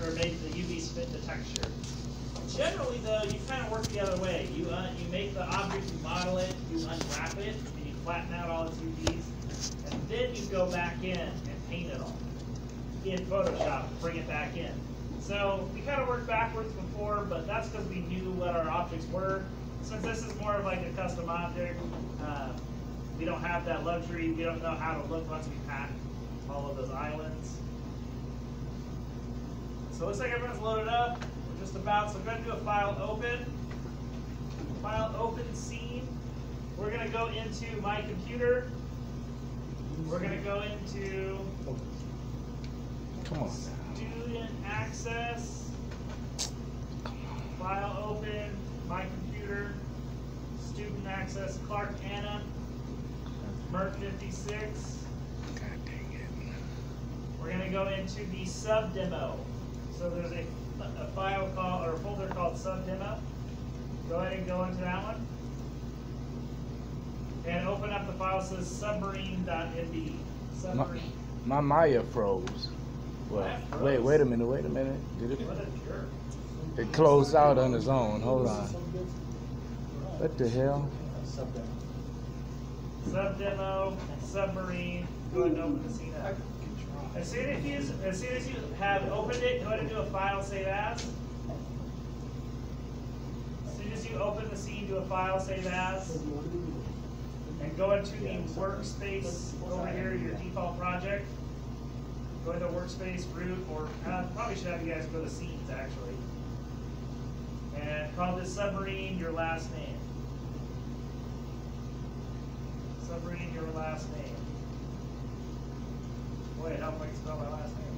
or make the UVs fit the texture. Generally, though, you kind of work the other way. You make the object, you model it, you unwrap it, and you flatten out all its UVs, and then you go back in and paint it all in Photoshop, bring it back in. So we kind of worked backwards before, but that's because we knew what our objects were. Since this is more of like a custom object, we don't have that luxury. We don't know how to look once we pack all of those islands. So it looks like everyone's loaded up. We're just about, so we're going to do a file open. File open scene. We're going to go into my computer. We're going to go into student access. File open, my computer, student access, Clark Anna, Merc 56. God dang it. We're going to go into the sub demo. So there's a file called, or a folder called sub demo. Go ahead and go into that one. And open up the file that says submarine.md. Submarine. My Maya froze. Well, wait a minute. Did it? What a jerk. It closed out on its own. Hold on. What the hell? Sub demo, submarine. Go ahead and open the scene up. As soon as you have opened it, go ahead and do a file save as. As soon as you open the scene, do a file save as. And go into the workspace over here, your default project. Go into workspace, root, or probably should have you guys go to scenes actually. And call this submarine your last name. Submarine your last name. Boy, it helped me spell my last name.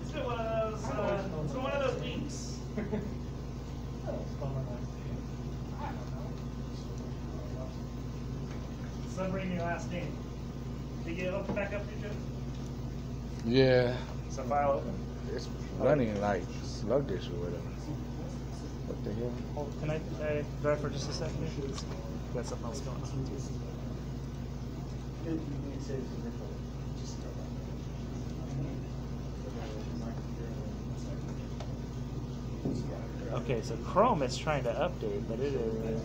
It's been one of those. It's been one of those weeks. Submarine your last name. Did you get it open back up, did you? Yeah. Is the file open? It's running like sluggish or whatever. What the hell? Oh, can I drive for just a second? Got something else going on. Okay, so Chrome is trying to update, but it is.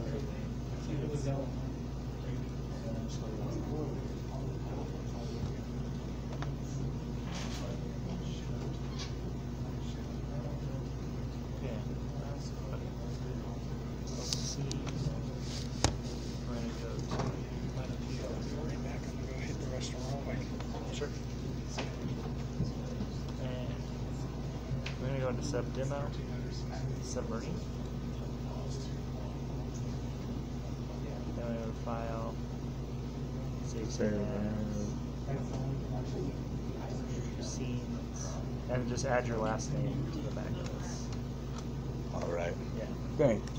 Sub demo, submarine. Then we have a file, save scenes, and just add your last name to the back of this. All right. Yeah. Thanks.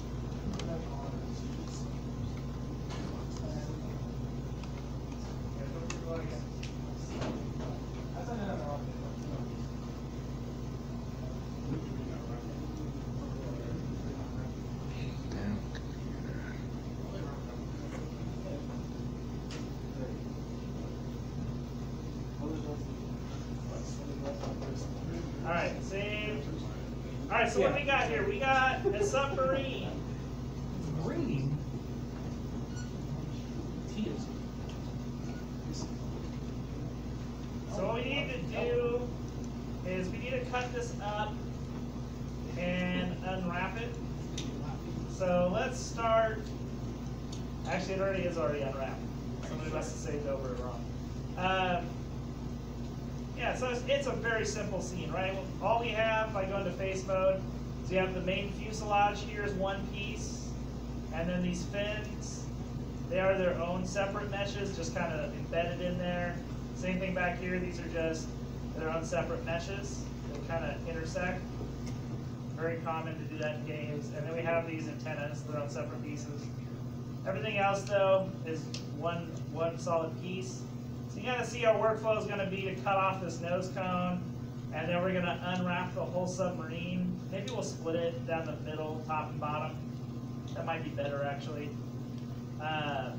Alright, save. Alright, so what we got here? We got a submarine. Green. So what we need to do is we need to cut this up and unwrap it. So let's start. Actually, it already is unwrapped. Somebody must have saved over it wrong. Yeah, so it's a very simple scene, right? All we have by going to face mode is you have the main fuselage here is one piece, and then these fins, they are their own separate meshes, just kind of embedded in there. Same thing back here, these are just their own separate meshes. They kind of intersect. Very common to do that in games. And then we have these antennas, their own separate pieces. Everything else, though, is one solid piece. So you gotta see our workflow is gonna be to cut off this nose cone, and then we're gonna unwrap the whole submarine. Maybe we'll split it down the middle, top and bottom. That might be better, actually. And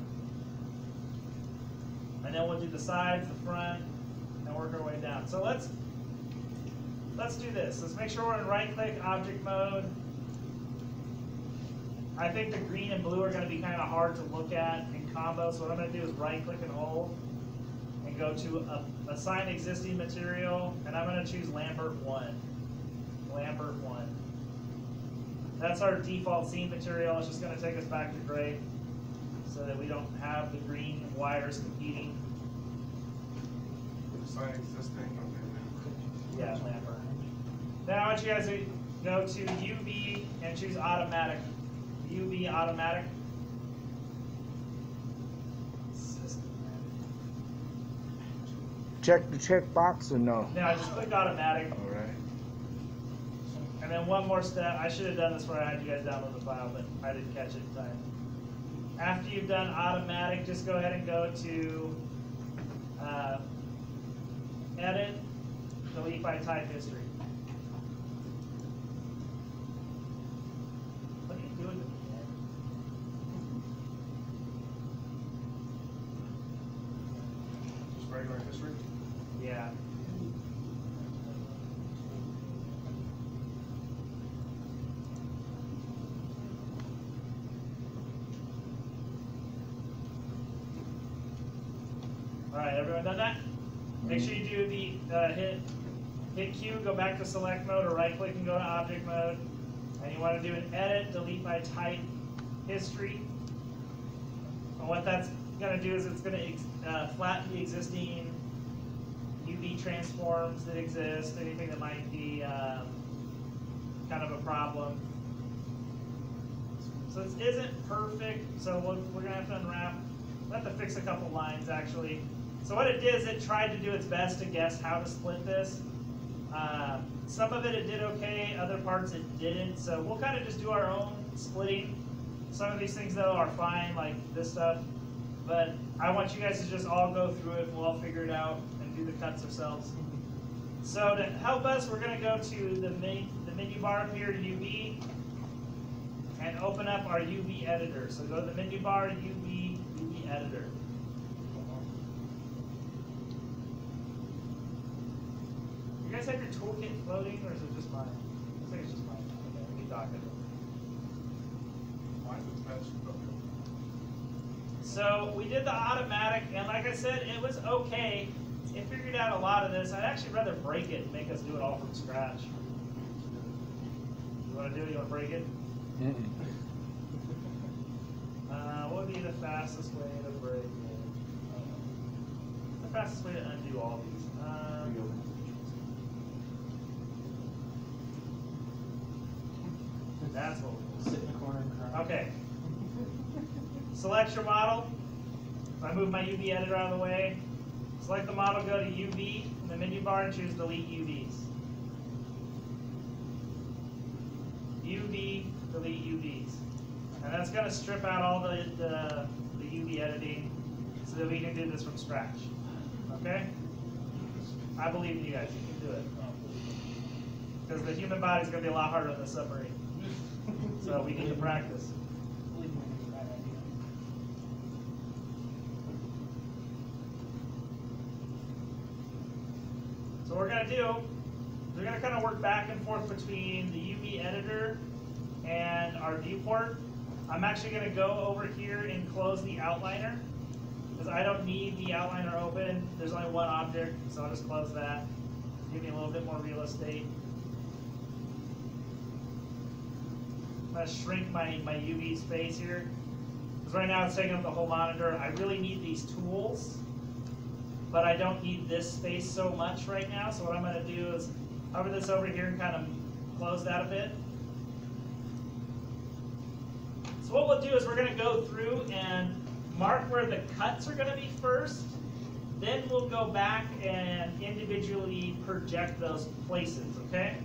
then we'll do the sides, the front, and work our way down. So let's let's do this. Let's make sure we're in right-click object mode. I think the green and blue are going to be kind of hard to look at in combo, so what I'm going to do is right-click and hold, and go to assign existing material, and I'm going to choose Lambert 1. Lambert 1. That's our default scene material. It's just going to take us back to gray so that we don't have the green wires competing. Assign existing. Yeah, Lambert. Now I want you guys to go to UV and choose automatic. UV automatic. Check the check box or no? Now I just click automatic. All right. And then one more step. I should have done this before I had you guys download the file, but I didn't catch it in time. After you've done automatic, just go ahead and go to edit, delete by type history. What are you doing to me, man? Just regular history. Yeah. All right, everyone done that? Make sure you do the hit Q, go back to select mode, or right click and go to object mode. And you want to do an edit, delete by type history. And what that's going to do is it's going to flatten the existing UV transforms that exist, anything that might be kind of a problem. So this isn't perfect, so we're going to have to unwrap. We'll have to fix a couple lines actually. So what it did is it tried to do its best to guess how to split this. Some of it did okay, other parts it didn't. So we'll kind of just do our own splitting. Some of these things though are fine, like this stuff. But I want you guys to just all go through it. We'll all figure it out and do the cuts ourselves. So to help us, we're going to go to the menu bar up here, UV, and open up our UV editor. So go to the menu bar, UV editor. You guys have your toolkit floating, or is it just mine? I think it's just mine. Okay, keep talking. Mine's attached. So we did the automatic, and like I said, it was okay. It figured out a lot of this. I'd actually rather break it and make us do it all from scratch. You want to do it? You want to break it? What would be the fastest way to break it? The fastest way to undo all these. That's what we'll Sit in the corner and cry. Okay. Select your model. If I move my UV editor out of the way, select the model, go to UV in the menu bar and choose delete UVs. UV, delete UVs. And that's going to strip out all the UV editing so that we can do this from scratch. Okay? I believe in you guys. You can do it. Because the human body is going to be a lot harder than the submarine. So we need to practice. Believe me, it's a bad idea. So what we're going to do, we're going to kind of work back and forth between the UV editor and our viewport. I'm actually going to go over here and close the outliner because I don't need the outliner open. There's only one object, so I'll just close that. Give me a little bit more real estate. I'm going to shrink my UV space here because right now it's taking up the whole monitor. I really need these tools, but I don't need this space so much right now. So what I'm going to do is hover this over here and kind of close that a bit. So what we'll do is we're going to go through and mark where the cuts are going to be first. Then we'll go back and individually project those places, okay?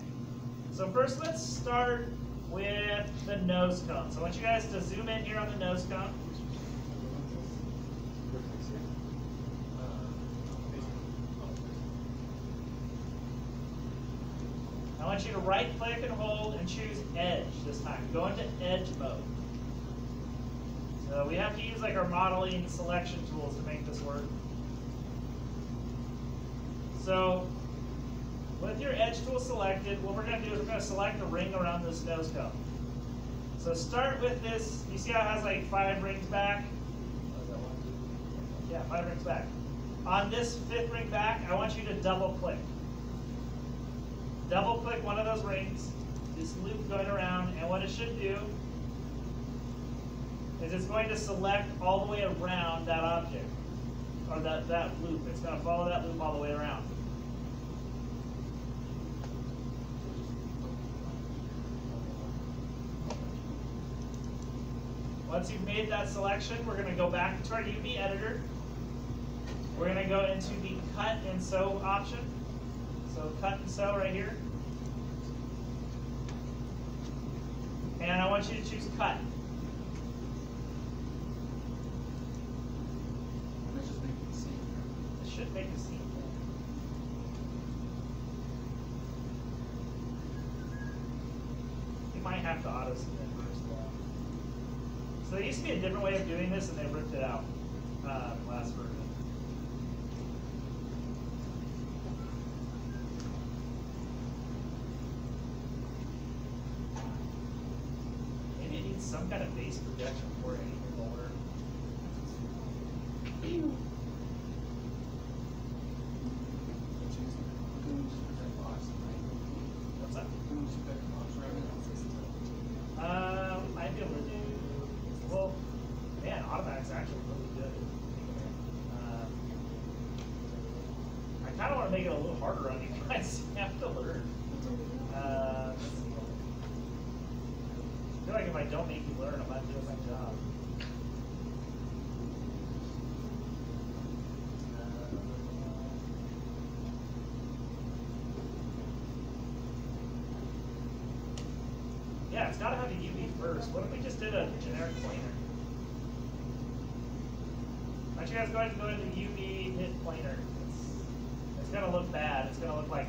So first let's start with the nose cone. So I want you guys to zoom in here on the nose cone. I want you to right click and hold and choose edge this time. Go into edge mode. So we have to use like our modeling selection tools to make this work. So With your edge tool selected, what we're going to do is we're going to select a ring around this nose cone. So start with this. You see how it has like 5 rings back? Yeah, 5 rings back. On this 5th ring back, I want you to double click. Double click one of those rings, this loop going around, and what it should do is it's going to select all the way around that object, or that loop. It's going to follow that loop all the way around. Once you've made that selection, we're going to go back to our UV editor. We're going to go into the cut and sew option. So cut and sew right here. And I want you to choose cut. It should make a seam. You might have to auto seam it first. So there used to be a different way of doing this, and they ripped it out last version. Maybe it needs some kind of base projection for anything lower. What's that? Might be able to do. Well, man, automatic's actually really good. I kind of want to make it a little harder on you guys. You have to learn. Let's see. I feel like if I don't make you learn, I'm not doing my job. Yeah, it's got to have a UV first. What if we just did a generic planer? Why don't you guys go ahead and go into UV, hit planer. It's going to look bad. It's going to look like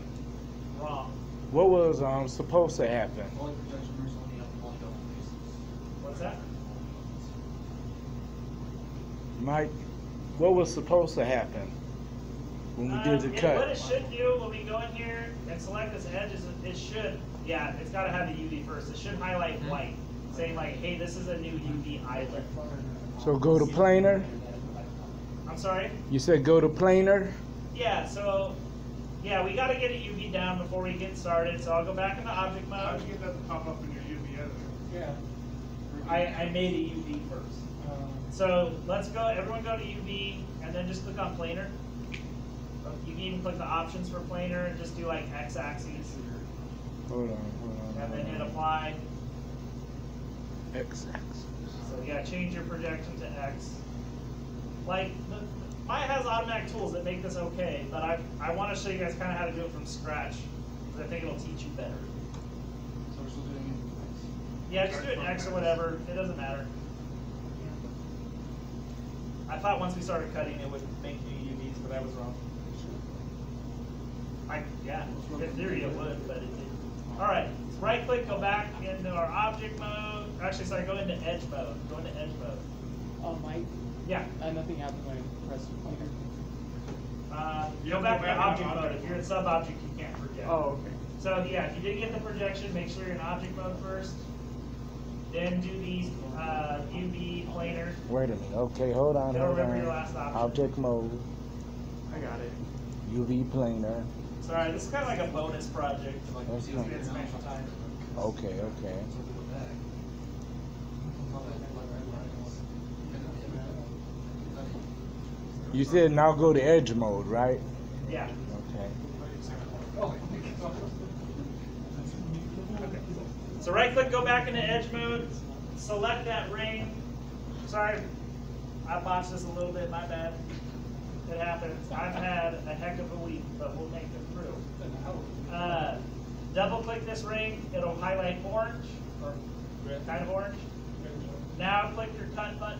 wrong. What was supposed to happen? What's that? Mike, what was supposed to happen when we did the cut? What it should do when we go in here and select this edge is it should, yeah, it's got to have the UV first. It should highlight white, saying like, hey, this is a new UV island. So go to planer. I'm sorry? You said go to planer? Yeah, so, yeah, we got to get a UV down before we get started, so I'll go back into object How mode. did you get that to pop up in your UV editor? Yeah. I made a UV first. So let's go, everyone go to UV and then just click on planer. You can even click the options for planer and just do like x-axis. Hold on. And then hit apply. X-axis. So yeah, change your projection to X. Like, mine has automatic tools that make this okay, but I want to show you guys kind of how to do it from scratch, because I think it'll teach you better. So we're still doing it. Yeah, just do it in X or whatever. It doesn't matter. I thought once we started cutting it would make new UVs, but I was wrong. Yeah, in theory it would, but it didn't. All right, so right click, go back into our object mode. Actually, sorry, go into edge mode. Go into edge mode. Oh, Mike? Yeah. Nothing happened when I pressed pointer. Go back to object mode. If you're in sub-object, you can't project. Oh, okay. So yeah, if you did get the projection, make sure you're in object mode first. Then do these UV planer. Wait a minute. Okay, hold on. Don't remember your last option. Object mode, I got it. UV planer. Sorry, this is kind of like a bonus project. That's Just get some extra time. Okay. You said now go to edge mode, right? Yeah. Okay. So right click, go back into edge mode, select that ring. Sorry, I botched this a little bit, my bad. It happens. I've had a heck of a week, but we'll make it through. Double click this ring, it'll highlight orange, or kind of orange. Now click your cut button.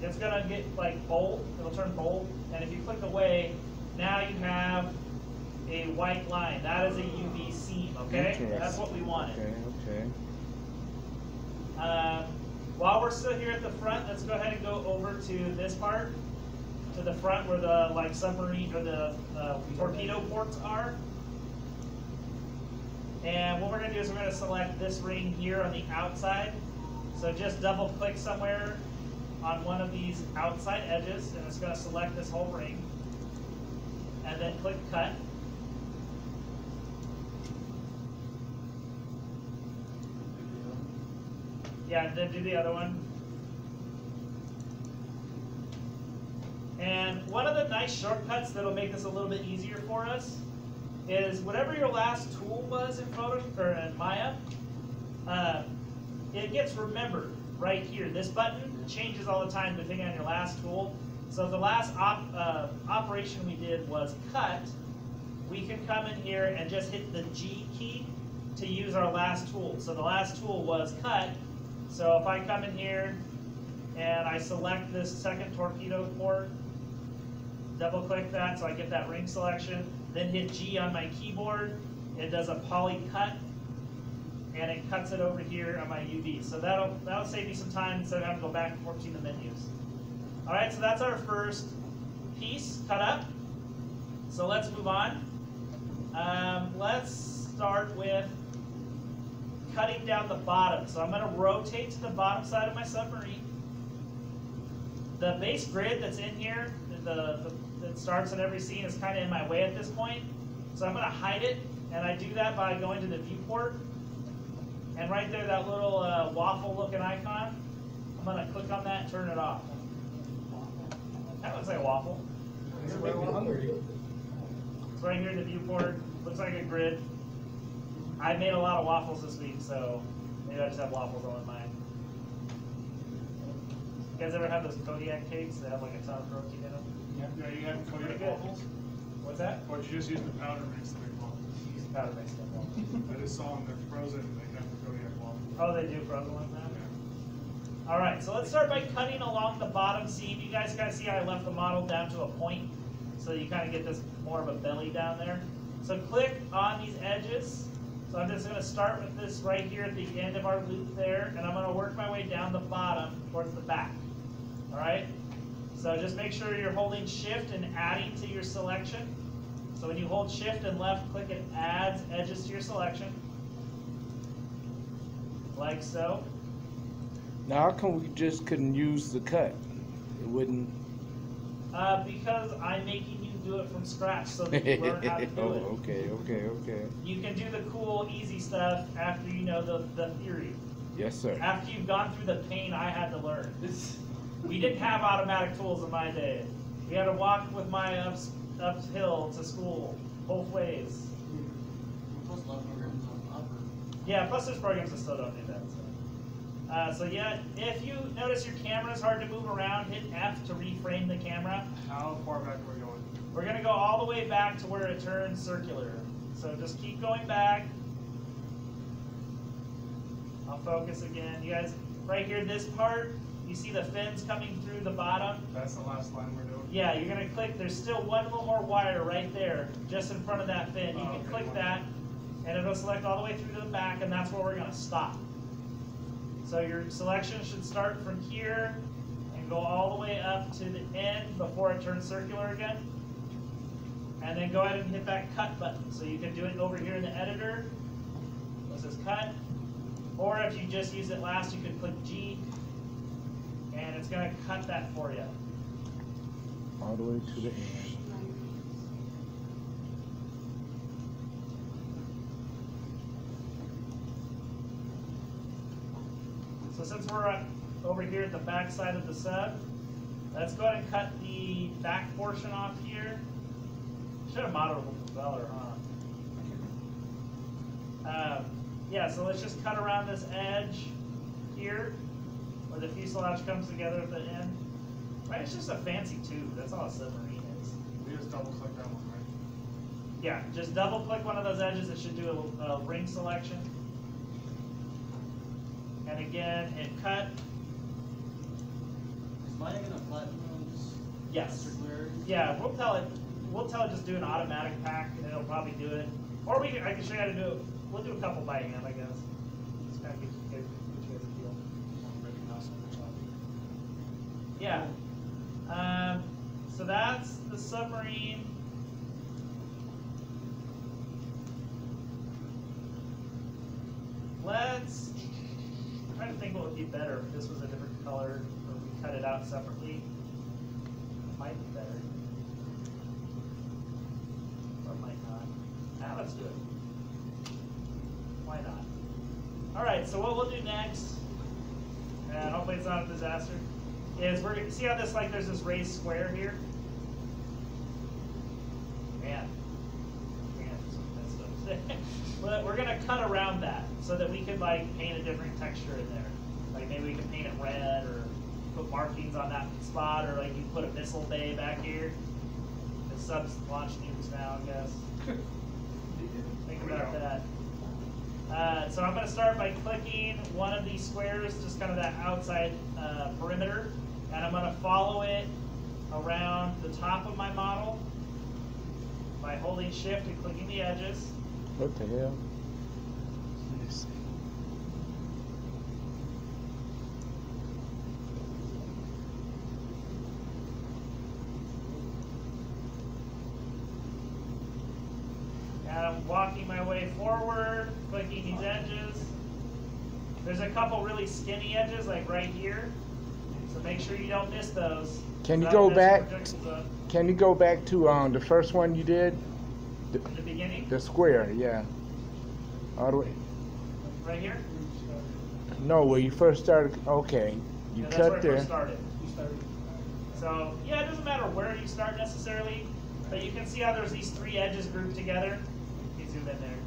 It's gonna get like bold, it'll turn bold, and if you click away, now you have a white line. That is a UV seam, okay? That's what we wanted. Okay. While we're still here at the front, let's go ahead and go over to this part. to the front where the like submarine or the torpedo ports are. And what we're going to do is we're going to select this ring here on the outside. So just double click somewhere on one of these outside edges, and it's going to select this whole ring. And then click cut. Yeah, and then do the other one. And one of the nice shortcuts that'll make this a little bit easier for us is whatever your last tool was in Photoshop or in Maya, it gets remembered right here. This button changes all the time depending on your last tool. So if the last operation we did was cut, we can come in here and just hit the G key to use our last tool. So the last tool was cut. So if I come in here and I select this second torpedo port, double click that so I get that ring selection, then hit G on my keyboard, it does a poly cut, and it cuts it over here on my UV. So that'll save you some time instead of having to go back and forth between the menus. All right, so that's our first piece cut up. So let's move on. Let's start with cutting down the bottom. So I'm going to rotate to the bottom side of my submarine. The base grid that's in here, that starts in every scene, is kind of in my way at this point. So I'm going to hide it, and I do that by going to the viewport. And right there, that little waffle-looking icon, I'm going to click on that and turn it off. That looks like a waffle. It's right here in the viewport. Looks like a grid. I made a lot of waffles this week, so maybe I just have waffles on mine. You guys ever have those Kodiak cakes that have like a ton of protein in them? Yeah, you have Pretty Kodiak good. waffles? What's that? Or you just use the powder mix to make waffles? Use powder mix them waffles. I just saw them, they're frozen, and they have the Kodiak waffles. Oh, they do frozen like that? Yeah. All right, so let's start by cutting along the bottom seam. You guys kind of see how I left the model down to a point, so you kind of get this more of a belly down there. So click on these edges. So I'm just going to start with this right here at the end of our loop there, and I'm going to work my way down the bottom towards the back. All right? So just make sure you're holding shift and adding to your selection. So when you hold shift and left click, it adds edges to your selection. Like so. Now, how come we just couldn't use the cut? It wouldn't. Because I'm making you do it from scratch so that you learn how to do it. Oh, okay. You can do the cool, easy stuff after you know the theory. Yes, sir. After you've gone through the pain I had to learn. We didn't have automatic tools in my day. We had to walk with my uphill to school, both ways. Plus, a lot of programs on Upper. Yeah, plus there's programs that still don't do that. So yeah, if you notice your camera is hard to move around, hit F to reframe the camera. How far back are we going? We're going to go all the way back to where it turns circular. So just keep going back. I'll focus again. You guys, right here, this part, you see the fins coming through the bottom? That's the last line we're doing? Yeah, you're going to click. There's still one little more wire right there, just in front of that fin. You can okay, click that, and it'll select all the way through to the back, and that's where we're going to stop. So your selection should start from here and go all the way up to the end before it turns circular again. And then go ahead and hit that cut button. So you can do it over here in the editor. This says cut. Or if you just use it last, you can click G, and it's going to cut that for you. All the way to the end. So since we're over here at the back side of the sub, let's go ahead and cut the back portion off here. Should have modeled it with the propeller, huh? Yeah, so let's just cut around this edge here, where the fuselage comes together at the end. Right, it's just a fancy tube. That's all a submarine is. We just double click that one, right? Yeah, just double click one of those edges. It should do a ring selection. And again, hit cut. Is Maya gonna flatten those? Yes. Circular? Yeah, we'll tell it just do an automatic pack, and it'll probably do it. Or I can show you how to do it. We'll do a couple by hand, I guess. Just kind of get you guys a feel. Yeah. So that's the submarine. Let's try to think what would be better if this was a different color or we cut it out separately. It might be better. Or it might not. Ah, let's do it. Why not? Alright, so what we'll do next, and hopefully it's not a disaster, is we're going to see how this, like, there's this raised square here? Man, we're going to cut around that so that we can, like, paint a different texture in there. Like, maybe we can paint it red or put markings on that spot, or, like, you put a missile bay back here. The subs launch nukes now, I guess. Think about that. So I'm going to start by clicking one of these squares, just kind of that outside perimeter, and I'm going to follow it around the top of my model by holding shift and clicking the edges. What the hell? Let me see. And I'm walking my way forward, clicking these edges. There's a couple really skinny edges, like right here. So make sure you don't miss those. Can you go back? Can you go back to the first one you did? The beginning? The square, yeah. All the way. Right here? No, where you first started. Okay, you Yeah, that's cut where I there. first started. So yeah, it doesn't matter where you start necessarily, but you can see how there's these three edges grouped together. You zoom in there.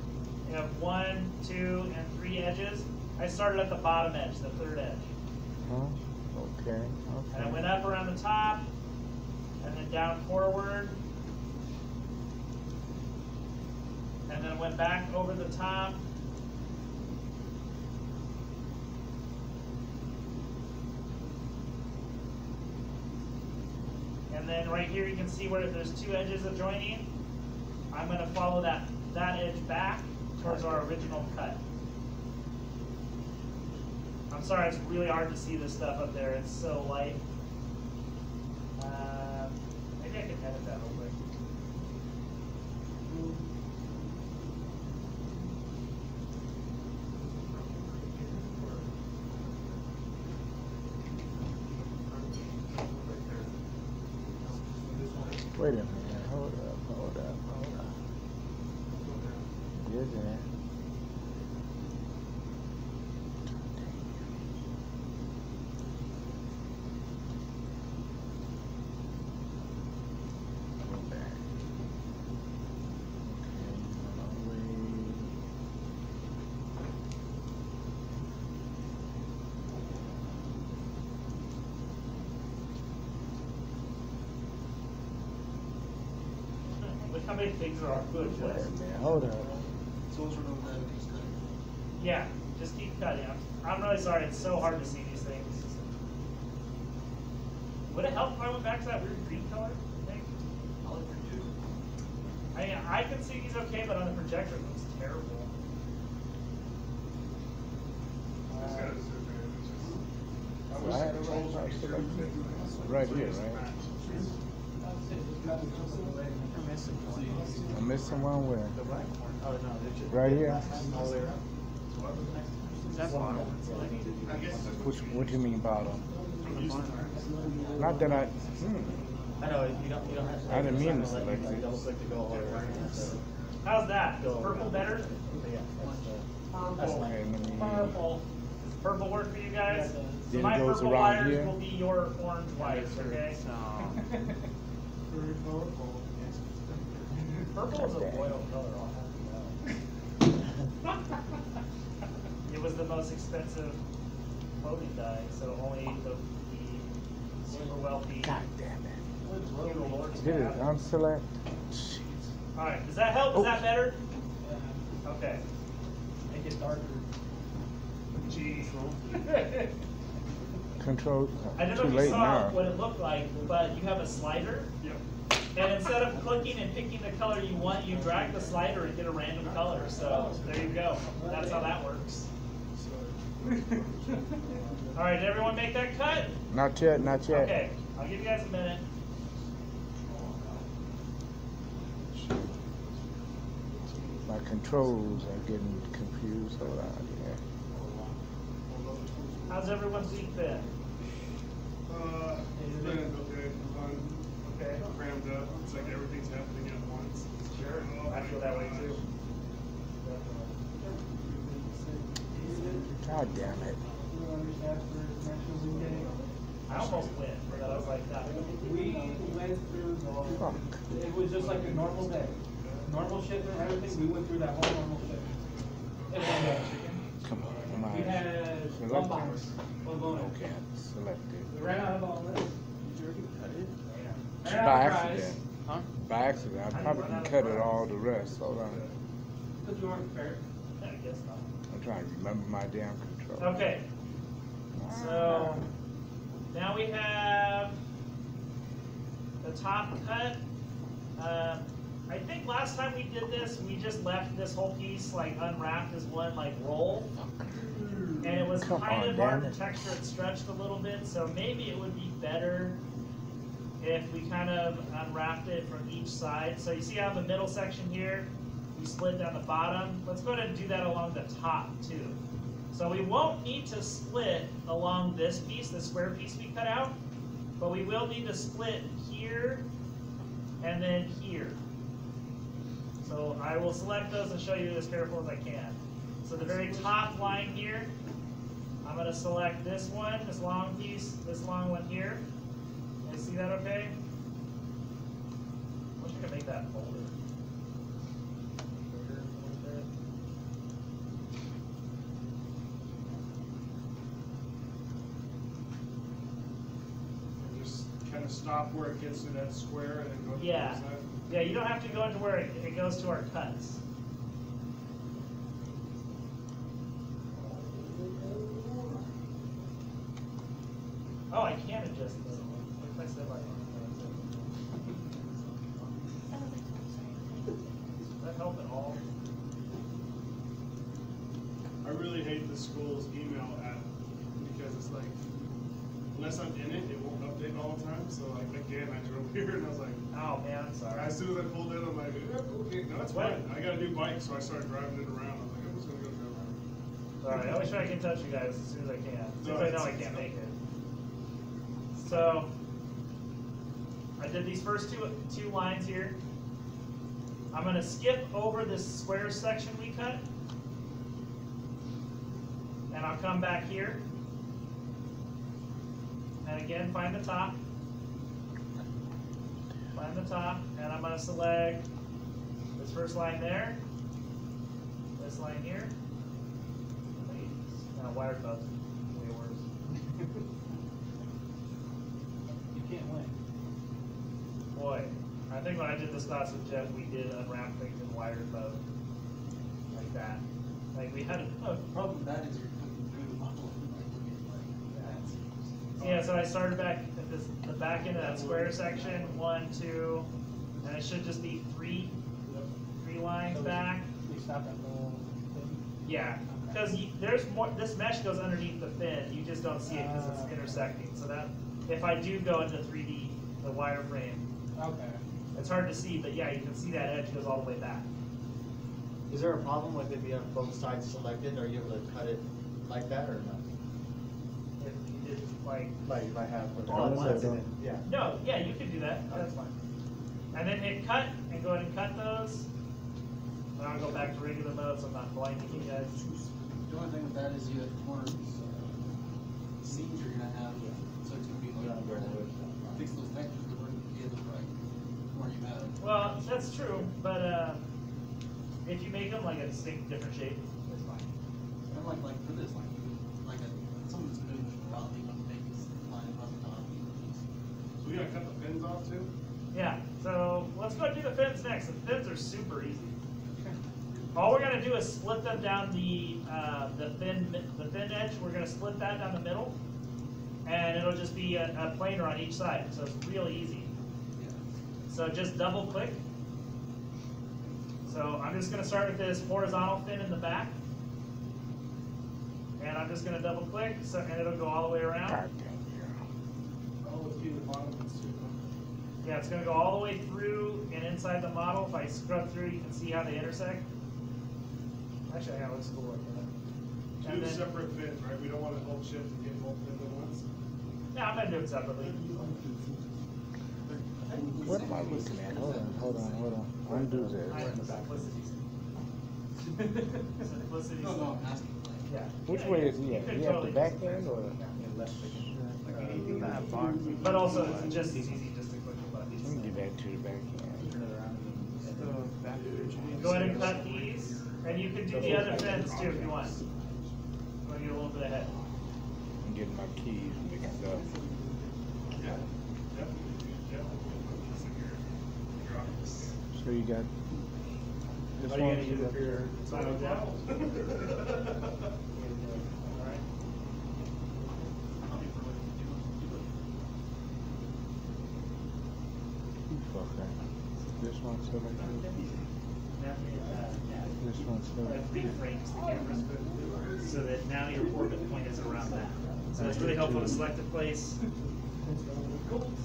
You have 1, 2, and 3 edges. I started at the bottom edge, the third edge. Huh? Okay. And I went up around the top, and then down forward, and then went back over the top. And then right here you can see where there's 2 edges adjoining. I'm going to follow that edge back towards our original cut. I'm sorry, it's really hard to see this stuff up there. It's so light. Maybe I can edit that real quick. Wait a minute. Hold up. You're there. Go back. Look how many things are on good Wait place. a minute. Hold up. So what's wrong with that? Just cut it. Yeah, just keep cutting. I'm really sorry, it's so hard to see these things. Would it help if I went back to that weird green color, you think? I'll look for you. I can see these okay, but on the projector it looks terrible. Just gotta zoom in. It's just, I wish Right. the controls would be through. Right here, right? I'm missing one where? Right here? What do you mean bottom? Not that I. I know, you don't have to. I didn't mean to select it. Double click to go all the way around. How's that? Is purple better? Okay, let me. Purple. Does purple work for you guys? So Then it my goes purple around wires here. will be your orange wires, okay? Purple is a royal color, I'll have you know. It was the most expensive clothing dye, so only the super wealthy God damn it. feudal lords Did could it have it. unselect? Jeez. Alright, does that help? Is that better? Okay. Make it darker. Jeez. Control. I don't know Too if you late saw now. what it looked like, but you have a slider. Yep. And instead of clicking and picking the color you want, you drag the slider and get a random color. So there you go. That's how that works. All right, did everyone make that cut? Not yet, not yet. Okay, I'll give you guys a minute. My controls are getting confused. Hold on, yeah. How's everyone's week been? It's been okay, fun, Okay. crammed up. It's like everything's happening at once. Sure. I feel that way too. God damn it. I almost went, but I was like, nah. We went through Fuck. it was just like a normal day. Normal shipment, everything, we went through that whole normal shipment. In one day. Come on, come We on. had Select one it. box, one bonus. Okay, select We it. ran out of all this. By Ran out of fries. accident. Huh? By accident. I probably can cut it all the rest. Hold on. Because you weren't prepared. I guess not. I'm trying to remember my damn control. Okay. So now we have the top cut. I think last time we did this, we just left this whole piece like unwrapped as one like roll. And it was Come kind on, of hard damn to it. texture it stretched a little bit, so maybe it would be better if we kind of unwrapped it from each side. So you see how in the middle section here, we split down the bottom? Let's go ahead and do that along the top too. So we won't need to split along this piece, the square piece we cut out, but we will need to split here and then here. So I will select those and show you as careful as I can. So the very top line here, I'm going to select this one, this long piece, this long one here. You see that okay? I wish I could make that bolder. Bigger a little bit. And just kind of stop where it gets to that square and then go to the Yeah. other side. Yeah, you don't have to go into where it goes to our cuts. Oh, I can adjust this. What if I said like? Does that help at all? I really hate the school's email app because it's like, unless I'm in it, it won't update all the time. So like again, I drove here and I was like, Oh man, I'm sorry. as soon as I pulled in, I'm like, yeah, okay, no, it's What? fine. I got a new bike, so I started driving it around. I was like, I'm just gonna go drive around. Sorry, I always try to get in touch with you guys as soon as I can. As soon as I know I can't make it. So I did these first two lines here. I'm gonna skip over this square section we cut. And I'll come back here. And again, find the top. Find the top, and I'm gonna select this first line there. This line here. Wire cuts, way worse. You can't win. Boy, I think when I did this class with Jeff, we did unwrap things in wire mode. Like that. Like we had a Problem with that is you're cooking through the model and like looking like that. yeah, so I started back at the back end of that square section, 1, 2, and it should just be three lines So back. We stopped at the whole thing. Yeah, because there's more. This mesh goes underneath the fin. You just don't see it because it's intersecting. So that if I do go into 3D, the wireframe, Okay. it's hard to see, but yeah, you can see that edge goes all the way back. Is there a problem with if you have both sides selected? Are you able to cut it like that or not? If you did like Like if I have All one of side, them. yeah. no, yeah, you can do that. That's fine. And then hit cut and go ahead and cut those. And I'll go back to regular mode, so I'm not blinding you guys. The only thing with that is you have corners, seams you're gonna have, so it's gonna be like, fix those textures that wouldn't be in the right, where you have. Well, that's true, but if you make them like a distinct different shape, it's fine. And like for this, like someone that's doing this probably wouldn't make this line across the top. So we gotta cut the fins off too? Yeah, so let's go do the fins next. The fins are super easy. All we're gonna do is split them down the thin edge. We're gonna split that down the middle, and it'll just be a planer on each side. So it's really easy. Yeah. So just double click. So I'm just gonna start with this horizontal fin in the back, and I'm just gonna double click, so and it'll go all the way around. God damn, Oh, let's do the bottom ones too. Yeah, it's gonna go all the way through and inside the model. If I scrub through, you can see how they intersect. Actually, yeah, let's go look at it. Two And then- separate fins, right? We don't want to hold shift and get both fins at once. Yeah, I'm gonna do it separately. What am I looking at? Hold on. Undo I this. am simplicity. Simplicity. No, I'm asking. Yeah. Which Yeah, way you- is he you at? could He at the totally back just- end or? But also, it's just as easy just to click the Let me buttons. get back to the back end. Go ahead and cut these, and you can do the other fins too if you want. Want to get a little bit ahead. I'm getting my keys mixed up. Yeah, definitely. So you got this What are you one? gonna use it for your final down? Alright. Okay. This one's selected. This one's It selected. reframes the camera so that now your orbit point is around that. So it's really helpful to select a place.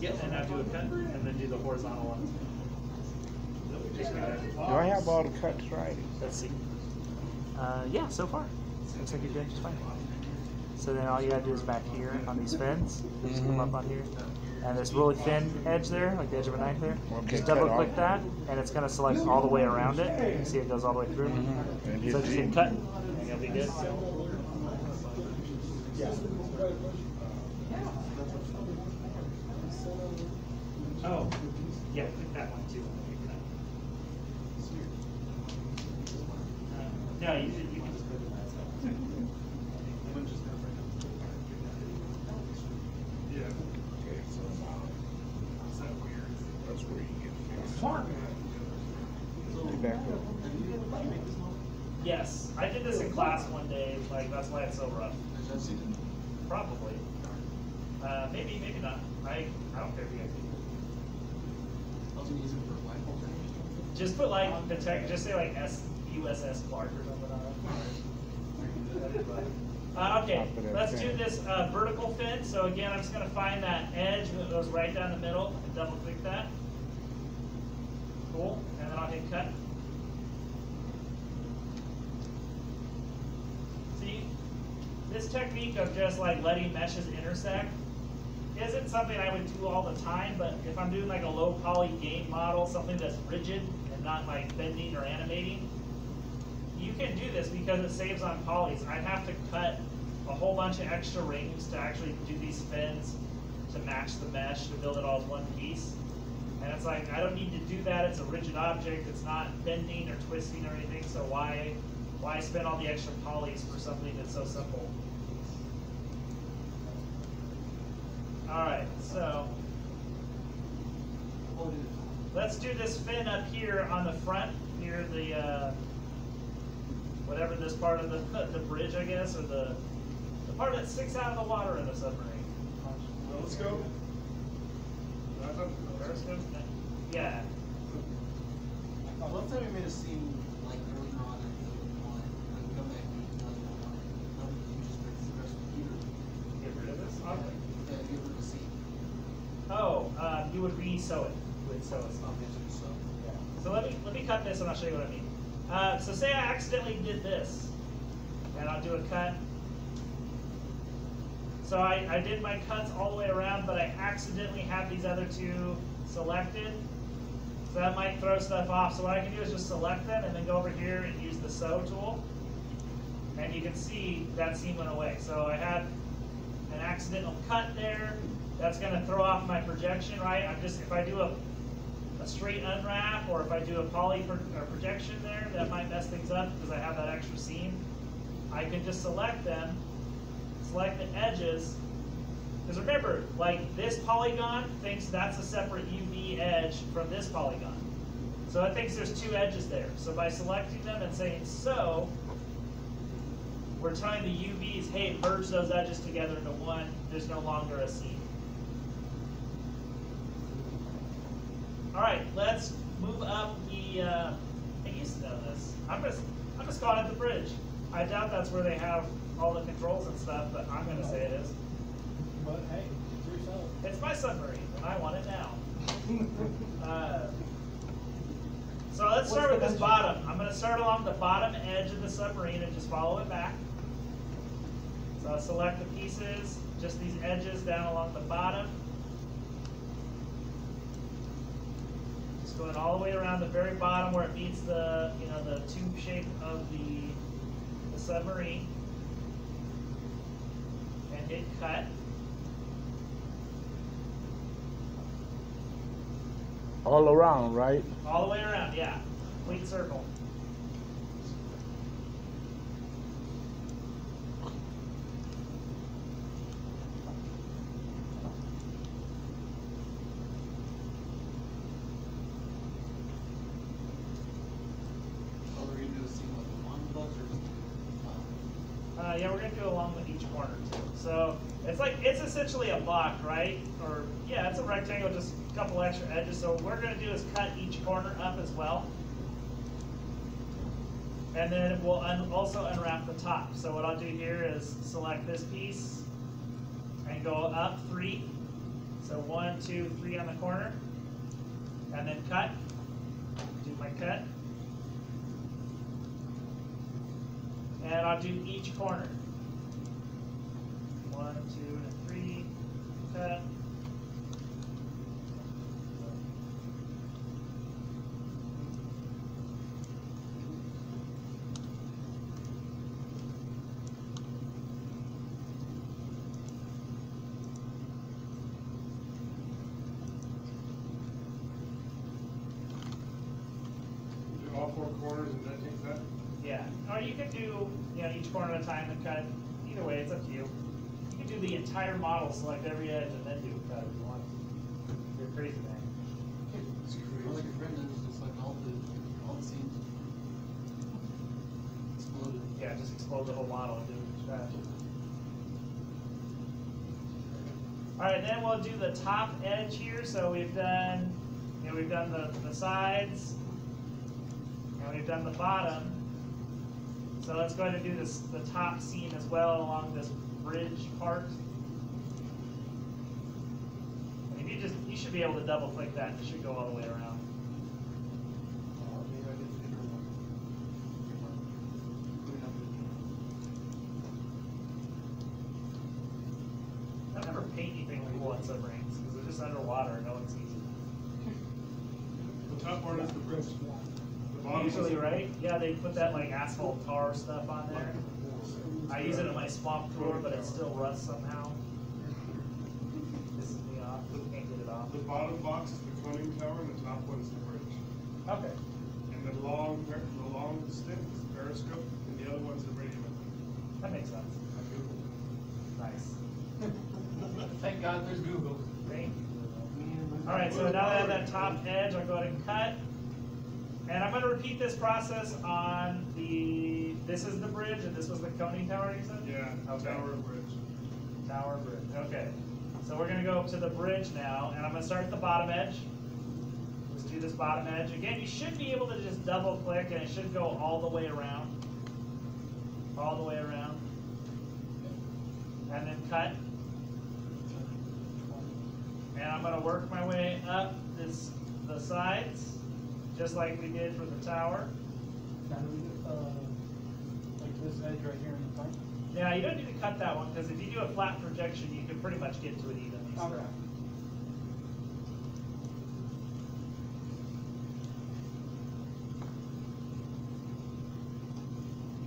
Yep, and now do a cut, and then do the horizontal one. Just like that. Do I have all the cuts right? Let's see. Yeah, so far. Looks like you're doing just fine. So then all you gotta do is back here on these fins. Just come up on here. And this really thin edge there, like the edge of a knife there. Okay, Just cut double off. click that, and it's gonna select all the way around it. You can see it goes all the way through. And So hit just Z. hit cut, and you'll be good. Oh, yeah, click that one too. No, you can just click it myself. Yeah. Okay, so now Is that weird? that's where you get fixed. Back up. Yes, I did this in class one day, like, that's why it's so rough. Probably. Maybe, maybe not. I don't care if you guys do. Just put like the tech, just say like USS Clark or something on it. Okay, let's do this vertical fin. So again, I'm just gonna find that edge that goes right down the middle and double click that. Cool, and then I'll hit cut. See, this technique of just like letting meshes intersect isn't something I would do all the time, but if I'm doing like a low poly game model, something that's rigid and not like bending or animating, you can do this because it saves on polys. I'd have to cut a whole bunch of extra rings to actually do these fins to match the mesh to build it all as one piece. And it's like, I don't need to do that. It's a rigid object. It's not bending or twisting or anything. So why spend all the extra polys for something that's so simple? All right, so let's do this fin up here on the front, near the whatever this part of the bridge, I guess, or the part that sticks out of the water in the submarine. Telescope? I thought Periscope? Yeah. One time we made a scene like early on and we come back and we just press the computer. Get rid of this? Okay. Yeah, get rid of the scene. Oh, you would re-sew it. You would sew it. So, So let me cut this and I'll show you what I mean. So say I accidentally did this, and I'll do a cut. So I did my cuts all the way around, but I accidentally had these other two selected. So that might throw stuff off. So what I can do is just select them and then go over here and use the sew tool. And you can see that seam went away. So I had an accidental cut there. That's going to throw off my projection, right? If I do a straight unwrap, or if I do a poly projection there, that might mess things up because I have that extra seam. I can just select them, select the edges, because remember, like this polygon thinks that's a separate UV edge from this polygon. So it thinks there's two edges there. So by selecting them and saying so, we're telling the UVs, hey, merge those edges together into one, there's no longer a seam. All right, let's move up the, I used to know this. I'm just calling it the bridge. I doubt that's where they have all the controls and stuff, but I'm gonna say it is. But hey, it's yourself. It's my submarine, and I want it now. So let's start with this bottom. I'm gonna to start along the bottom edge of the submarine and just follow it back. So I'll select the pieces, just these edges down along the bottom. Just going all the way around the very bottom where it meets the, the tube shape of the submarine. And hit cut. All around, right? All the way around, yeah. Complete circle. All we're gonna do is see what the one bucks or just Yeah, we're gonna do along with each corner too. So it's essentially a block, right? Or yeah, it's a rectangle, just a couple extra edges. So what we're gonna do is cut each corner up as well, and then we'll also unwrap the top. So what I'll do here is select this piece and go up 3. So 1, 2, 3 on the corner, and then cut. Do my cut. And I'll do each corner. 1, 2, and 3. Cut. Do all 4 corners and then take that? Yeah. Or you could do, each corner at a time and cut. Either way, it's up to you. You could do the entire model, select every edge, and then do a cut if you want. You're a crazy man. It's crazy. Or like your friend does, just like all the seams exploded. Yeah, just explode the whole model and do it from scratch. Alright, then we'll do the top edge here. So we've done, we've done the sides, and we've done the bottom. So let's go ahead and do the top seam as well along this bridge part. And if you should be able to double click that, and it should go all the way around. I've never painted anything cool on submarines because they're just underwater and no one sees it. The top part is the bridge. The bottom is Usually, right? Yeah, they put that like asphalt tar stuff on there. I use it in my swamp tour, but it still rusts somehow. Pisses me off. Can't get it off. The bottom box is the conning tower, and the top one is the bridge. Okay. And the long stick is the periscope, and the other one's the radio. That makes sense. Nice. Thank God there's Google. Thank you. Alright, so now that I have that top edge, I'll go ahead and cut. And I'm going to repeat this process on this is the bridge, and this was the conning tower, you said? Yeah, Okay. tower and bridge. Tower, bridge, okay. So we're going to go up to the bridge now, and I'm going to start at the bottom edge. Let's do this bottom edge. Again, you should be able to just double click, and it should go all the way around. All the way around. And then cut. And I'm going to work my way up the sides, just like we did for the tower. Now do we do, like this edge right here in the front? Now, you don't need to cut that one, because if you do a flat projection, you can pretty much get to it evenly. so. Okay.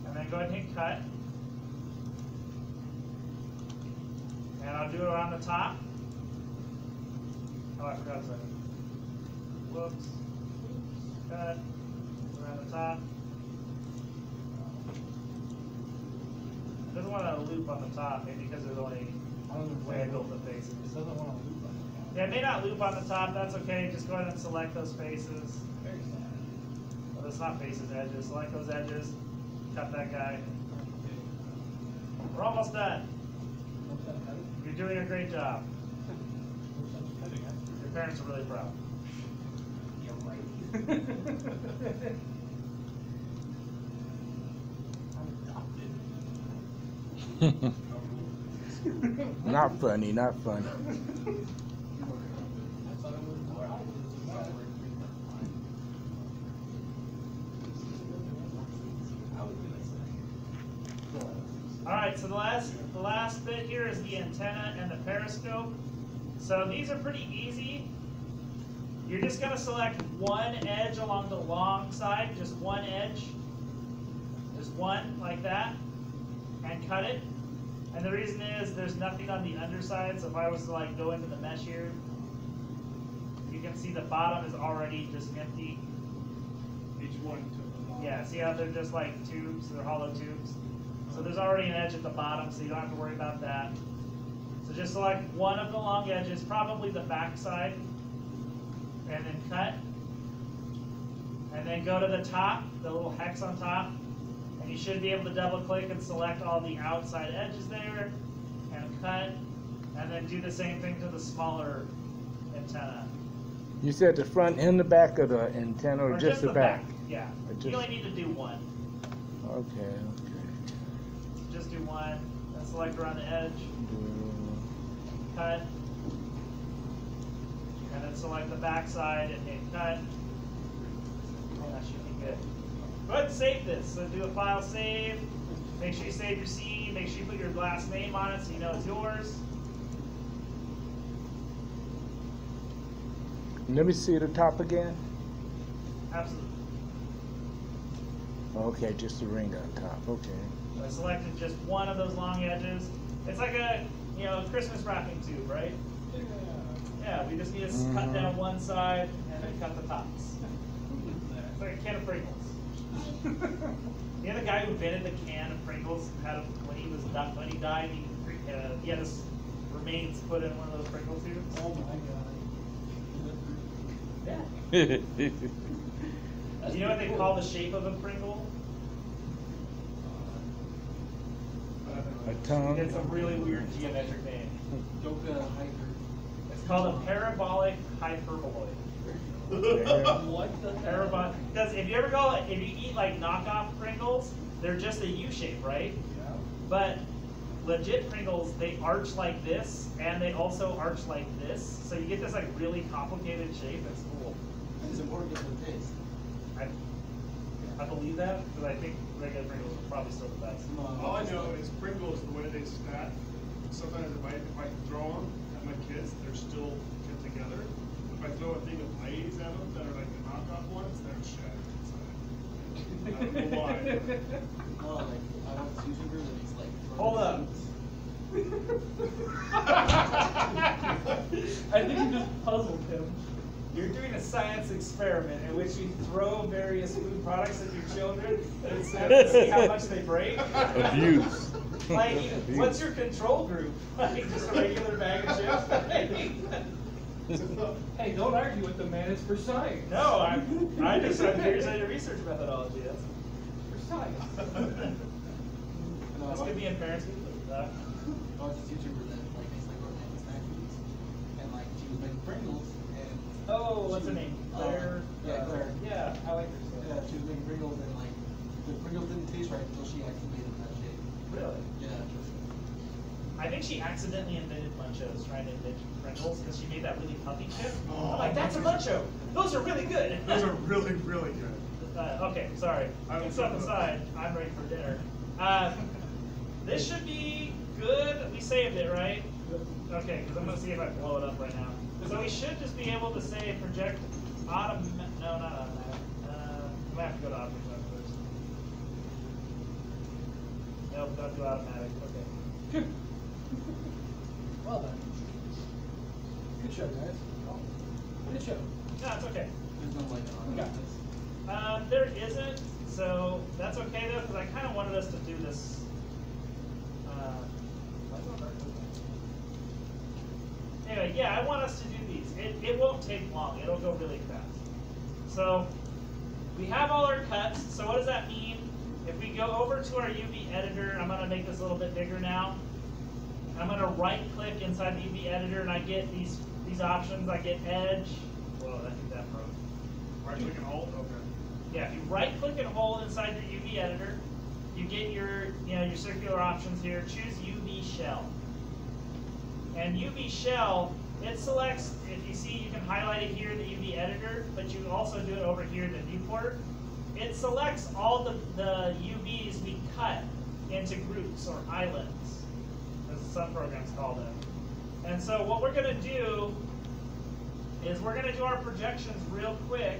And then go ahead and hit cut. And I'll do it around the top. Oh, I forgot a second. Whoops. Cut. Around the top. It doesn't want to loop on the top, maybe because there's only the way I built the faces. It doesn't want to loop on it. Yeah, it may not loop on the top, that's okay. Just go ahead and select those faces. Very sad. Well, those not faces, edges. Select those edges. Cut that guy. We're almost done. You're doing a great job. Your parents are really proud. You're right. I'm adopted. Not funny, not funny. Alright, so the last bit here is the antenna and the periscope. So these are pretty easy. You're just going to select one edge along the long side, just one edge. Just one, like that, and cut it. And the reason is there's nothing on the underside, so if I was to like go into the mesh here, you can see the bottom is already just empty. Each one took a long. Yeah, see how they're just like tubes, they're hollow tubes. So there's already an edge at the bottom, so you don't have to worry about that. So just select one of the long edges, probably the back side, and then cut. And then go to the top, the little hex on top, and you should be able to double click and select all the outside edges there, and cut, and then do the same thing to the smaller antenna. You said the front and the back of the antenna, or just the back? Yeah, Or you just- only need to do one. Okay. Just do one, and select around the edge, cut, and then select the back side and hit cut. And that should be good. Go ahead and save this. So do a file save. Make sure you save your scene. Make sure you put your last name on it so you know it's yours. Let me see the top again. Absolutely. Okay, just the ring on top. Okay. So I selected just one of those long edges. It's like a Christmas wrapping tube, right? Yeah, we just need to cut down one side and then cut the tops. It's like a can of Pringles. You know the guy who invented the can of Pringles had when he died, he had his remains put in one of those Pringle tubes. Oh my god. Yeah. You know what they call the shape of a Pringle? A tongue. It's a really weird geometric name. Don't hyper. It's called a parabolic hyperboloid. What the Parabolic. Because if you eat like knockoff Pringles, they're just a U shape, right? Yeah. But legit Pringles, they arch like this, and they also arch like this. So you get this like really complicated shape. It's cool. It's important to get the taste. I believe that because I think regular Pringles are probably still the best. All I know is Pringles, the way they stack, sometimes if I throw them at my kids, they're still kept together. If I throw a thing of Lay's at them that are like the knockoff ones, they're shattered inside. I don't know why. Well, like, I want this YouTuber that he's like. Hold up. I think you just puzzled him. You're doing a science experiment in which you throw various food products at your children and see how much they break. Abuse. Like, what's your control group? Like, just a regular bag of chips? Hey, don't argue with the man. It's for science. No, I'm curious on your research methodology. That's For science. this could be in parents' weekly. I watched this YouTuber that like makes like organic snack foods, and like she was making Pringles, and Oh, what's her name? Claire. Yeah, Claire. Yeah, I like her stuff. Yeah, she was making Pringles, and like the Pringles didn't taste right until she actually made them that shape. Really? Yeah. I think she accidentally invented Munchos trying to invent Pringles because she made that really puffy chip. Oh, I'm like, that's a Muncho. Those are really good. Those are really, really good. Okay, sorry. I don't Step know. aside. I'm ready for dinner. This should be good. We saved it, right? Okay, because I'm going to see if I blow it up right now. So we should just be able to say project automatic. No, not automatic. We might have to go to object mode first. Nope, don't do automatic. Okay. Well done. Good show, guys. Good show. No, it's okay. There's no like We got this. There isn't, so that's okay though, because I kind of wanted us to do this. Anyway, yeah, I want us to do these. It won't take long. It'll go really fast. So we have all our cuts. So what does that mean? If we go over to our UV editor, I'm going to make this a little bit bigger now. I'm going to right-click inside the UV editor, and I get these options. I get edge. Whoa, I think that broke. Right click and hold? Okay. Yeah, if you right-click and hold inside your UV editor, you get your circular options here. Choose UV shell. And UV shell, it selects, if you see, you can highlight it here in the UV editor, but you also do it over here in the viewport. It selects all the UVs we cut into groups or islands, as some programs call them. And so what we're going to do is we're going to do our projections real quick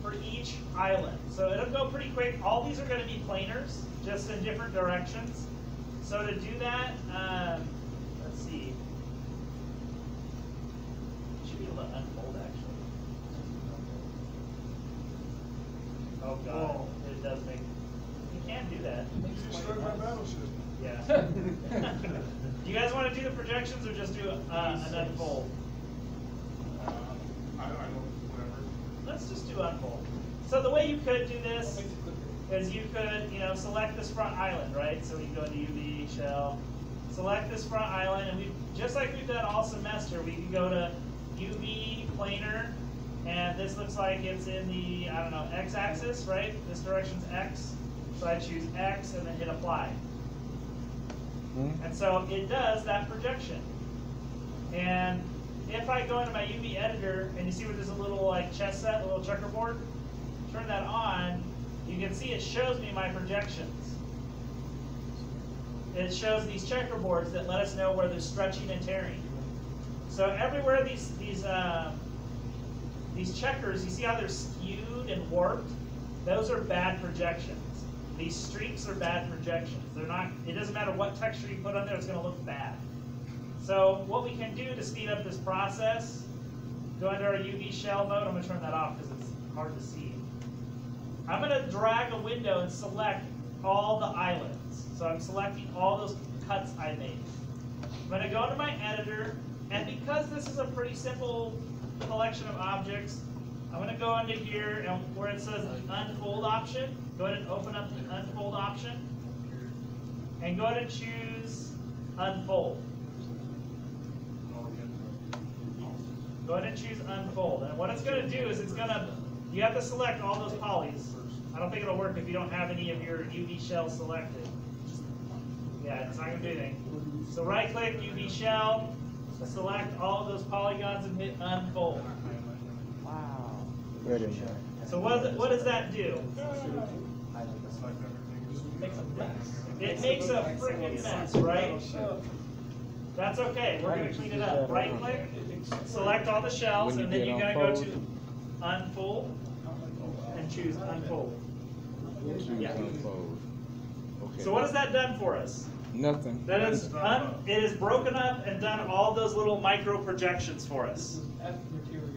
for each island. So it'll go pretty quick. All these are going to be planars, just in different directions. So to do that, let's see. It should be able to unfold actually. Oh god, it does make. You can do that. You destroyed my battleship. Yeah. Do you guys want to do the projections or just do an unfold? I don't, whatever. Let's just do unfold. So the way you could do this is you could, select this front island, right? So we can go into UV, shell, select this front island, and we just like we've done all semester, we can go to UV, planar, and this looks like it's in the, I don't know, x-axis, right? This direction's x, so I choose x and then hit apply. And so it does that projection. And if I go into my UV editor, and you see where there's a little like chess set, a little checkerboard, turn that on, you can see it shows me my projections. It shows these checkerboards that let us know where there's stretching and tearing. So everywhere these checkers, you see how they're skewed and warped? Those are bad projections. These streaks are bad projections. They're not. It doesn't matter what texture you put on there; it's going to look bad. So what we can do to speed up this process, go into our UV shell mode. I'm going to turn that off because it's hard to see. I'm going to drag a window and select all the islands. So I'm selecting all those cuts I made. I'm going to go into my editor, and because this is a pretty simple collection of objects, I'm going to go into here and where it says unfold option, go ahead and open up the unfold option, and go ahead and choose unfold. Go ahead and choose unfold. And what it's going to do is you have to select all those polys. I don't think it'll work if you don't have any of your UV shells selected. Yeah, it's not going to do anything. So right click UV shell, select all of those polygons and hit unfold. Wow. Very nice. So what does that do? It makes a freaking mess, right? That's okay. We're going to clean it up. Right click, select all the shells, and then you're going to go to unfold and choose unfold. Yeah. Unfold. Okay. So what has that done for us? Nothing. That is it is broken up and done all those little micro projections for us. F material.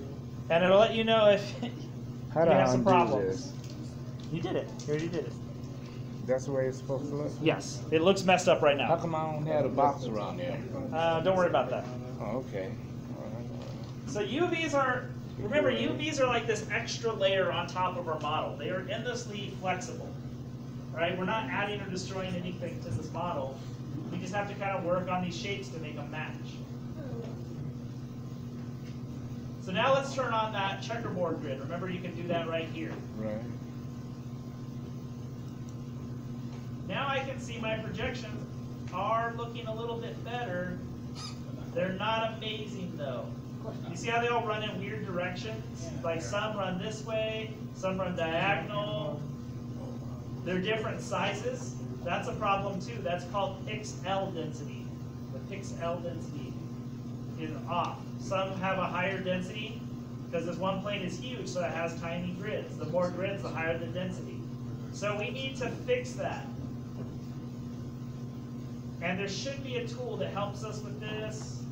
And it'll let you know if you How do I have some undo problems. this? You did it. You already did it. That's the way it's supposed to look? Yes. It looks messed up right How now. come I don't have a box around there? Don't worry about that. Oh, okay. All right. So UVs are, remember, UVs are like this extra layer on top of our model. They are endlessly flexible, right? We're not adding or destroying anything to this model. We just have to kind of work on these shapes to make them match. So now let's turn on that checkerboard grid. Remember, you can do that right here. Right. Now I can see my projections are looking a little bit better. They're not amazing though. You see how they all run in weird directions? Like some run this way, some run diagonal. They're different sizes. That's a problem too. That's called pixel density. The pixel density is off. Some have a higher density because this one plane is huge, so it has tiny grids. The more grids, the higher the density. So we need to fix that. And there should be a tool that helps us with this.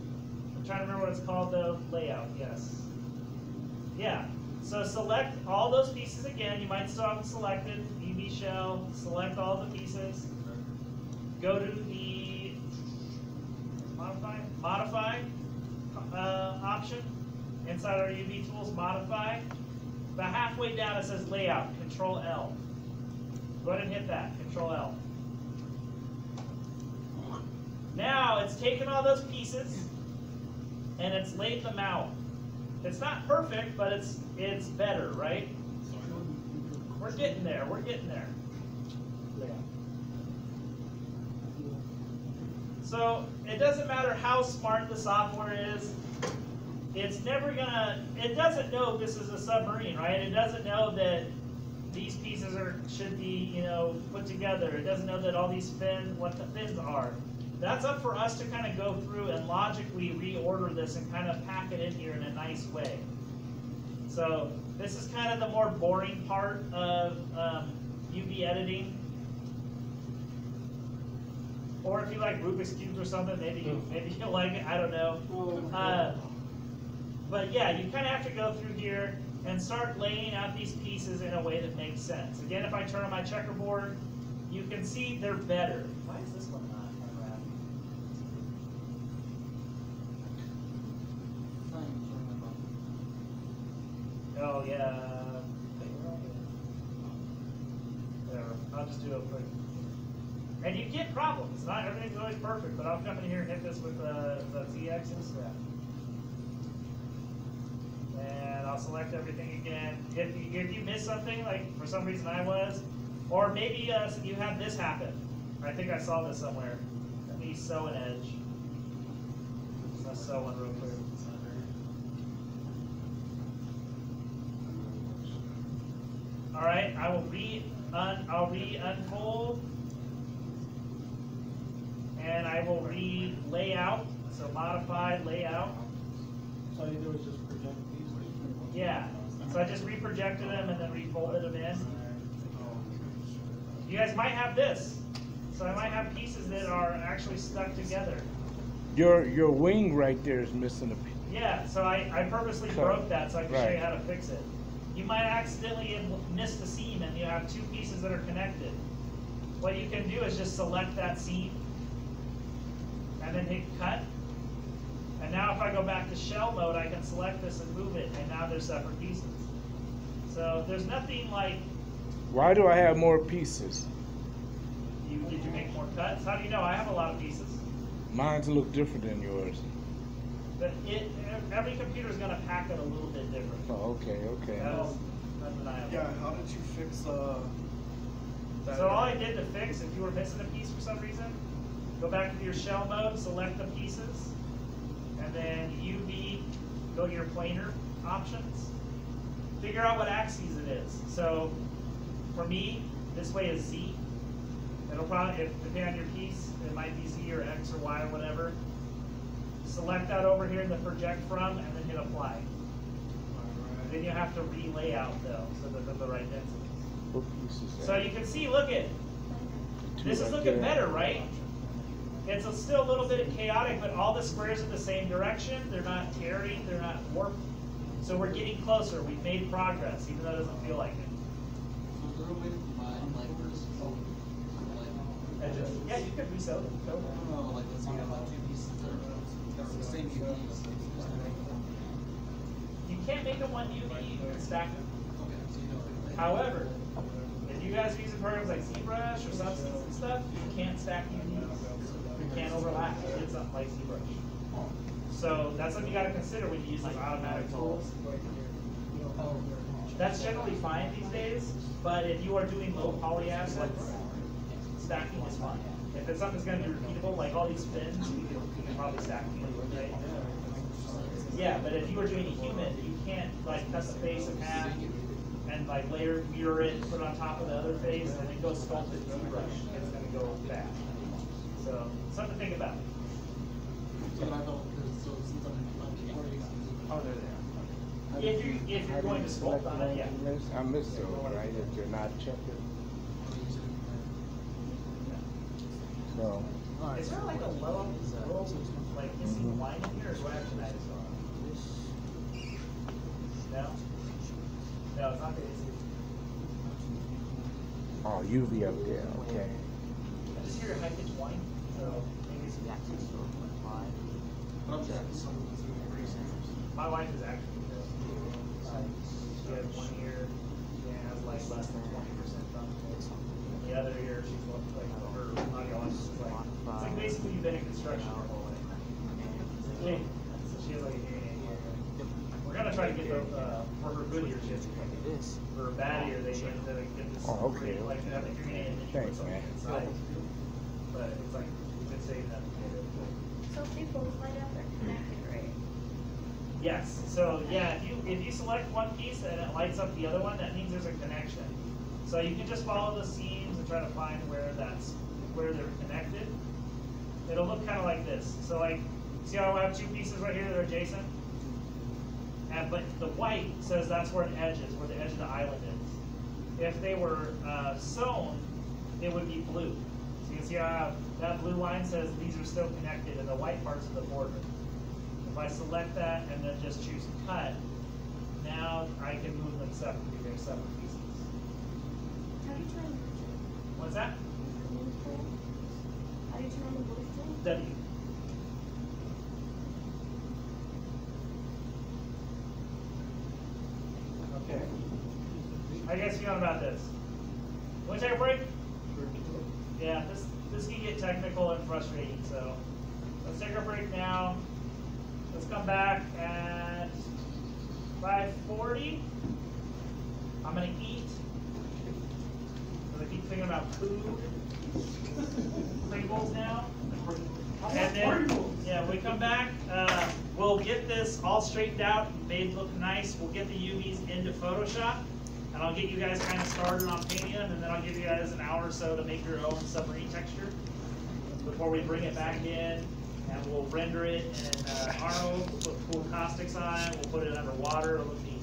I'm trying to remember what it's called though. Layout, yes. Yeah. So select all those pieces again. You might still have them selected. UV shell, select all the pieces. Go to the modify option. Inside our UV tools, modify. About halfway down it says layout, Control L. Go ahead and hit that, Control L. Now it's taken all those pieces and it's laid them out. It's not perfect, but it's better, right? We're getting there. We're getting there. So it doesn't matter how smart the software is. It's never gonna. It doesn't know this is a submarine, right? It doesn't know that these pieces should be, put together. It doesn't know that all these what the fins are. That's up for us to kind of go through and logically reorder this and kind of pack it in here in a nice way. So this is kind of the more boring part of UV editing. Or if you like Rubik's Cubes or something, maybe you'll like it, I don't know. But yeah, you kind of have to go through here and start laying out these pieces in a way that makes sense. Again, if I turn on my checkerboard, you can see they're better. Why is this one not unwrapped? Oh yeah. Whatever. I'll just do it quick. And you get problems. Not everything's always perfect, but I'll come in here and hit this with the Z-axis. Yeah. And I'll select everything again. If you miss something, like for some reason I was, or maybe you had this happen. I think I saw this somewhere. Let me sew an edge. Let's sew one real quick. All right, I'll re-unfold, and I will re-layout. So modify layout. So all you do is just project these? Yeah. So I just reprojected them and then refolded them in. You guys might have this. So I might have pieces that are actually stuck together. Your wing right there is missing a piece. Yeah, so I purposely broke that so I can show you how to fix it. You might accidentally miss the seam and you have two pieces that are connected. What you can do is just select that seam and then hit cut. And now if I go back to shell mode, I can select this and move it, and now they're separate pieces. So there's nothing like... Why do I have more pieces? Did you make more cuts? How do you know? I have a lot of pieces. Mine's look different than yours. But every computer is going to pack it a little bit different. Oh, okay. That's undeniable. Yeah, how did you fix that? So all I did to fix, if you were missing a piece for some reason, go back to your shell mode, select the pieces, and then UV, go to your planar options. Figure out what axes it is. So for me, this way is Z. It'll probably, depending on your piece, it might be Z or X or Y or whatever. Select that over here in the project from, and then hit apply. Then you have to relay out though, so that they're the right density. What pieces? So you can see, look at, this is looking better, right? It's still a little bit chaotic, but all the squares in the same direction. They're not tearing, they're not warped. So we're getting closer. We've made progress, even though it doesn't feel like it. So is there a way to combine, like, versus, Yeah, you could resew them. I don't know, like, let's say you have like two pieces that are the same UVs. You can't make them one UV, you can stack them. Okay, so you know. However, if you guys are using programs like ZBrush or Substance and stuff, you can't stack UVs. You can't overlap. It's something like ZBrush. So that's something you got to consider when you use these automatic tools. That's generally fine these days, but if you are doing low poly assets, stacking is fine. If it's something that's going to be repeatable, like all these fins, you can probably stack them, right? Yeah, but if you are doing a human, you can't like cut the face in half and like later mirror it and put it on top of the other face and then go sculpt it with ZBrush. It's going to go bad. So something to think about. So I don't, so since I'm If you're going to sculpt on it, yeah. I missed those, right? If you're not checking. So. Is there like a little like missing line in here, or do I have to add this on? No? No, it's not the AC. Oh, UV up there, okay. I just hear a high pitched whine, so maybe it's the axis or my wife is actually good. She has one ear, she has like less than 20% thumb. The other ear, she's like her audio is like, it's like basically you've been in construction your whole life. So she has like a hearing aid here. We're gonna try to get the for her good ear, she has like this. For her bad ear, they get this. Oh, okay. Like have a hearing aid and then you put Thanks, something man. inside. But it's like we've been saving that to get it. So if they both light up, they're connected, right? Yes. So yeah, if you select one piece and it lights up the other one, that means there's a connection. So you can just follow the seams and try to find where they're connected. It'll look kind of like this. So like, see how I have two pieces right here that are adjacent? But the white says that's where the edge is, where the edge of the island is. If they were sewn, it would be blue. So you can see how I have, that blue line says these are still connected, and the white part's of the border. If I select that and then just choose cut, now I can move them separately. They're separate pieces. How do you turn the What's that? tool? How do you turn the blue tool? W. Okay. How you guys feeling about this? Want to take a break? Yeah, this can get technical and frustrating, so let's take our break now. Let's come back at 5:40. I'm gonna eat. I keep thinking about food. Pringles now. And then, yeah, when we come back, we'll get this all straightened out, made look nice. We'll get the UVs into Photoshop, and I'll get you guys kind of started on painting them, and then I'll give you guys an hour or so to make your own submarine texture before we bring it back in, and we'll render it in RO. We'll put cool caustics on it. We'll put it underwater. It'll look neat.